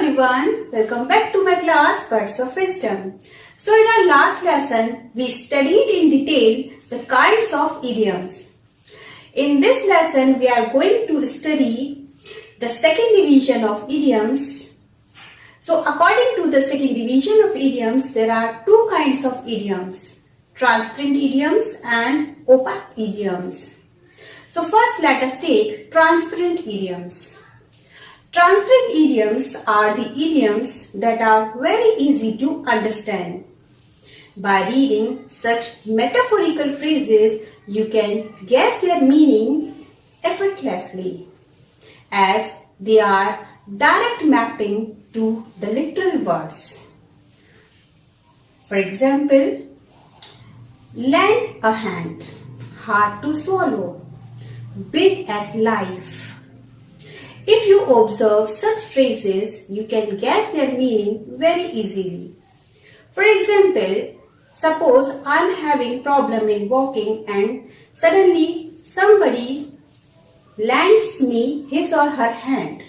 everyone, welcome back to my class Words of Wisdom. So in our last lesson, we studied in detail the kinds of idioms. In this lesson, we are going to study the second division of idioms. So according to the second division of idioms, there are two kinds of idioms, transparent idioms and opaque idioms. So first let us take transparent idioms. Transparent idioms are the idioms that are very easy to understand. By reading such metaphorical phrases, you can guess their meaning effortlessly, as they are direct mapping to the literal words. For example, lend a hand, hard to swallow, big as life. If you observe such phrases, you can guess their meaning very easily. For example, suppose I am having problem in walking and suddenly somebody lends me his or her hand.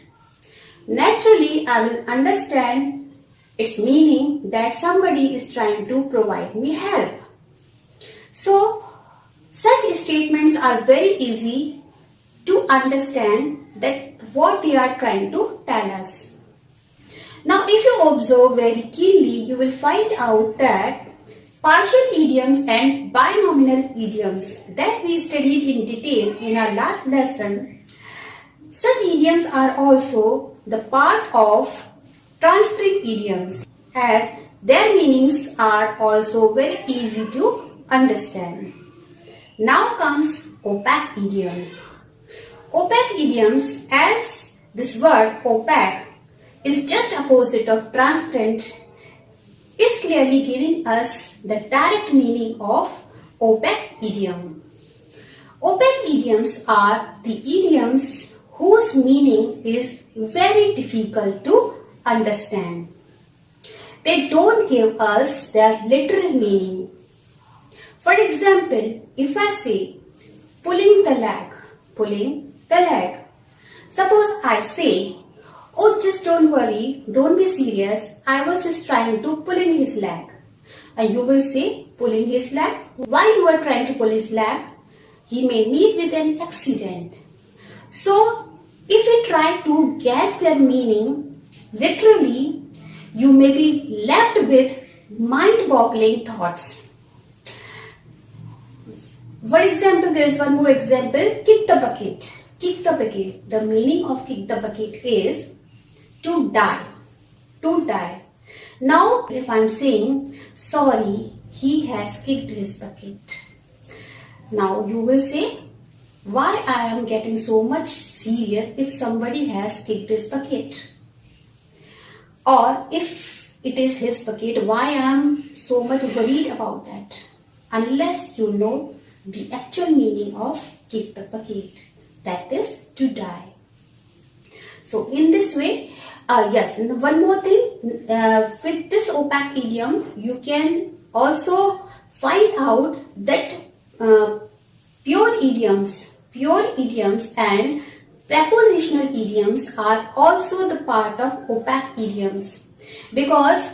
Naturally, I will understand its meaning that somebody is trying to provide me help. So, such statements are very easy to understand that what they are trying to tell us. Now, if you observe very keenly, you will find out that partial idioms and binominal idioms that we studied in detail in our last lesson, such idioms are also the part of transparent idioms, as their meanings are also very easy to understand. Now comes opaque idioms. Opaque idioms, as this word opaque is just opposite of transparent, is clearly giving us the direct meaning of opaque idiom. Opaque idioms are the idioms whose meaning is very difficult to understand. They don't give us their literal meaning. For example, if I say pulling the leg. Suppose I say, oh, just don't worry, don't be serious, I was just trying to pull in his leg. And you will say, pulling his leg? Why you are trying to pull his leg? He may meet with an accident. So, if we try to guess their meaning, literally, you may be left with mind-boggling thoughts. For example, there is one more example, kick the bucket. Kick the bucket. The meaning of kick the bucket is to die. To die. Now, if I am saying, sorry, he has kicked his bucket. Now, you will say, why I am getting so much serious if somebody has kicked his bucket? Or if it is his bucket, why I am so much worried about that? Unless you know the actual meaning of kick the bucket, that is to die. So in this way, yes, and one more thing, with this opaque idiom, you can also find out that pure idioms and prepositional idioms are also the part of opaque idioms, because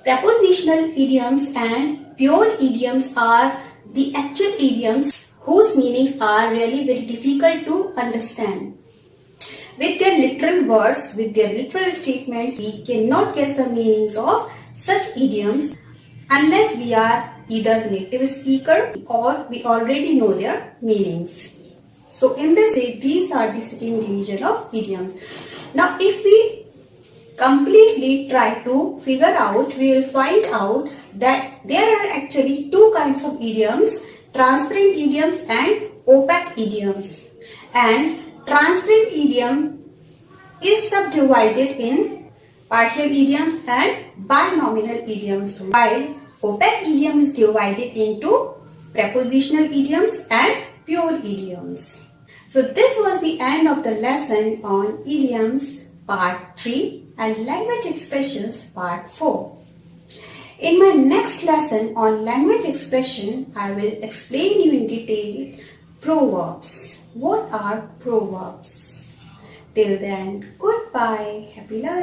prepositional idioms and pure idioms are the actual idioms whose meanings are really very difficult to understand. With their literal words, with their literal statements, we cannot guess the meanings of such idioms unless we are either native speaker or we already know their meanings. So in this way, these are the second division of idioms. Now if we completely try to figure out, we will find out that there are actually two kinds of idioms, transparent idioms and opaque idioms. And transparent idiom is subdivided in partial idioms and binominal idioms, while opaque idiom is divided into prepositional idioms and pure idioms. So this was the end of the lesson on idioms part 3 and language expressions part 4. In my next lesson on language expression, I will explain you in detail proverbs. What are proverbs? Till then, goodbye. Happy learning.